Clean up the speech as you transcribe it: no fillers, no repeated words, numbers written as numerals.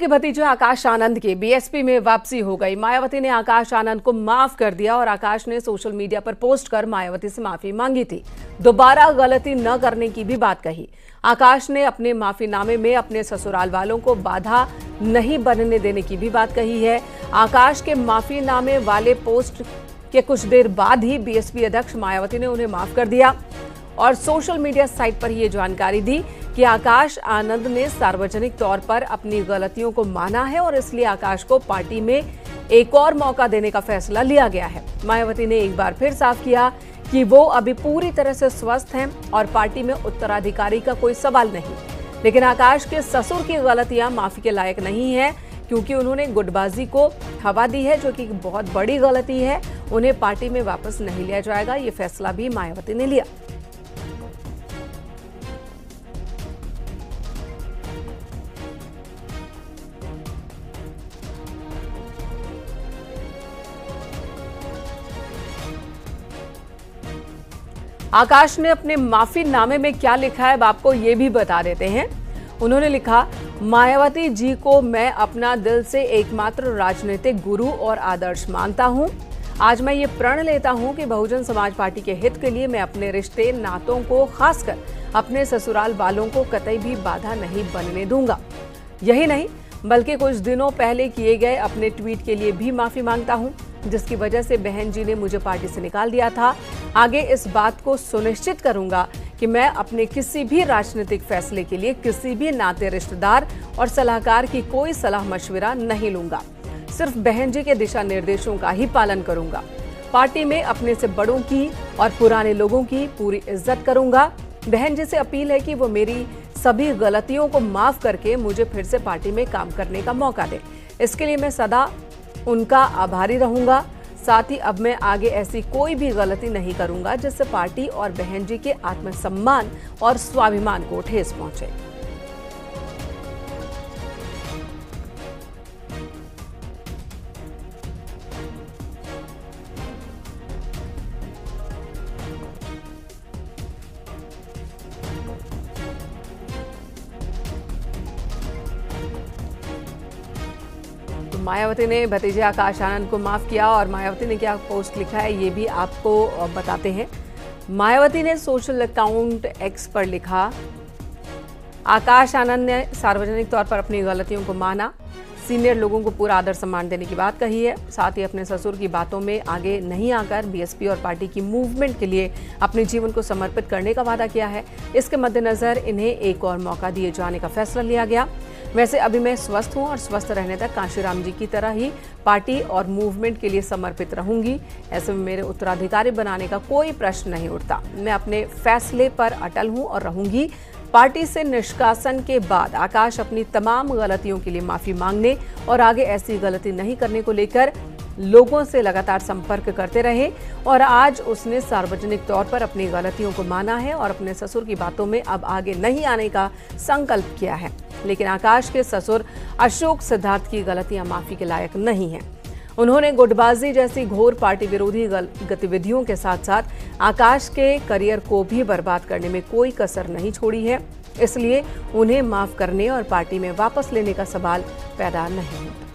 के भतीजे आकाश आनंद की बीएसपी में वापसी हो गई। मायावती ने आकाश आनंद को माफ कर दिया और आकाश ने सोशल मीडिया पर पोस्ट कर मायावती से माफी मांगी थी। दोबारा गलती न करने की भी बात कही। आकाश ने अपने माफीनामे में अपने ससुराल वालों को बाधा नहीं बनने देने की भी बात कही है। आकाश के माफीनामे वाले पोस्ट के कुछ देर बाद ही बीएसपी अध्यक्ष मायावती ने उन्हें माफ कर दिया और सोशल मीडिया साइट पर यह जानकारी दी कि आकाश आनंद ने सार्वजनिक तौर पर अपनी गलतियों को माना है और इसलिए आकाश को पार्टी में एक और मौका देने का फैसला लिया गया है। मायावती ने एक बार फिर साफ किया कि वो अभी पूरी तरह से स्वस्थ हैं और पार्टी में उत्तराधिकारी का कोई सवाल नहीं। लेकिन आकाश के ससुर की गलतियां माफी के लायक नहीं है क्योंकि उन्होंने गुटबाजी को हवा दी है, जो कि बहुत बड़ी गलती है। उन्हें पार्टी में वापस नहीं लिया जाएगा, ये फैसला भी मायावती ने लिया। आकाश ने अपने माफीनामे में क्या लिखा है, अब आपको ये भी बता देते हैं। उन्होंने लिखा, मायावती जी को मैं अपना दिल से एकमात्र राजनीतिक गुरु और आदर्श मानता हूं। आज मैं ये प्रण लेता हूं कि बहुजन समाज पार्टी के हित के लिए मैं अपने रिश्ते नातों को, खासकर अपने ससुराल वालों को कतई भी बाधा नहीं बनने दूंगा। यही नहीं बल्कि कुछ दिनों पहले किए गए अपने ट्वीट के लिए भी माफी मांगता हूं, जिसकी वजह से बहन जी ने मुझे पार्टी से निकाल दिया था। आगे इस बात को सुनिश्चित करूंगा कि मैं अपने किसी भी राजनीतिक फैसले के लिए किसी भी नाते, रिश्तेदार और सलाहकार की कोई सलाह मशविरा नहीं लूंगा। सिर्फ बहन जी के दिशा निर्देशों का ही पालन करूंगा। पार्टी में अपने से बड़ों की और पुराने लोगों की पूरी इज्जत करूंगा। बहन जी से अपील है कि वो मेरी सभी गलतियों को माफ करके मुझे फिर से पार्टी में काम करने का मौका दे। इसके लिए मैं सदा उनका आभारी रहूंगा। साथ ही अब मैं आगे ऐसी कोई भी गलती नहीं करूंगा जिससे पार्टी और बहन जी के आत्मसम्मान और स्वाभिमान को ठेस पहुंचे। मायावती ने भतीजे आकाश आनंद को माफ किया और मायावती ने क्या पोस्ट लिखा है ये भी आपको बताते हैं। मायावती ने सोशल अकाउंट एक्स पर लिखा, आकाश आनंद ने सार्वजनिक तौर पर अपनी गलतियों को माना, सीनियर लोगों को पूरा आदर सम्मान देने की बात कही है। साथ ही अपने ससुर की बातों में आगे नहीं आकर बीएसपी और पार्टी की मूवमेंट के लिए अपने जीवन को समर्पित करने का वादा किया है। इसके मद्देनजर इन्हें एक और मौका दिए जाने का फैसला लिया गया। वैसे अभी मैं स्वस्थ हूं और स्वस्थ रहने तक कांशीराम जी की तरह ही पार्टी और मूवमेंट के लिए समर्पित रहूंगी। ऐसे में मेरे उत्तराधिकारी बनाने का कोई प्रश्न नहीं उठता। मैं अपने फैसले पर अटल हूं और रहूंगी। पार्टी से निष्कासन के बाद आकाश अपनी तमाम गलतियों के लिए माफी मांगने और आगे ऐसी गलती नहीं करने को लेकर लोगों से लगातार संपर्क करते रहे और आज उसने सार्वजनिक तौर पर अपनी गलतियों को माना है और अपने ससुर की बातों में अब आगे नहीं आने का संकल्प किया है। लेकिन आकाश के ससुर अशोक सिद्धार्थ की गलतियां माफी के लायक नहीं हैं। उन्होंने गुटबाजी जैसी घोर पार्टी विरोधी गतिविधियों के साथ साथ आकाश के करियर को भी बर्बाद करने में कोई कसर नहीं छोड़ी है। इसलिए उन्हें माफ करने और पार्टी में वापस लेने का सवाल पैदा नहीं होता।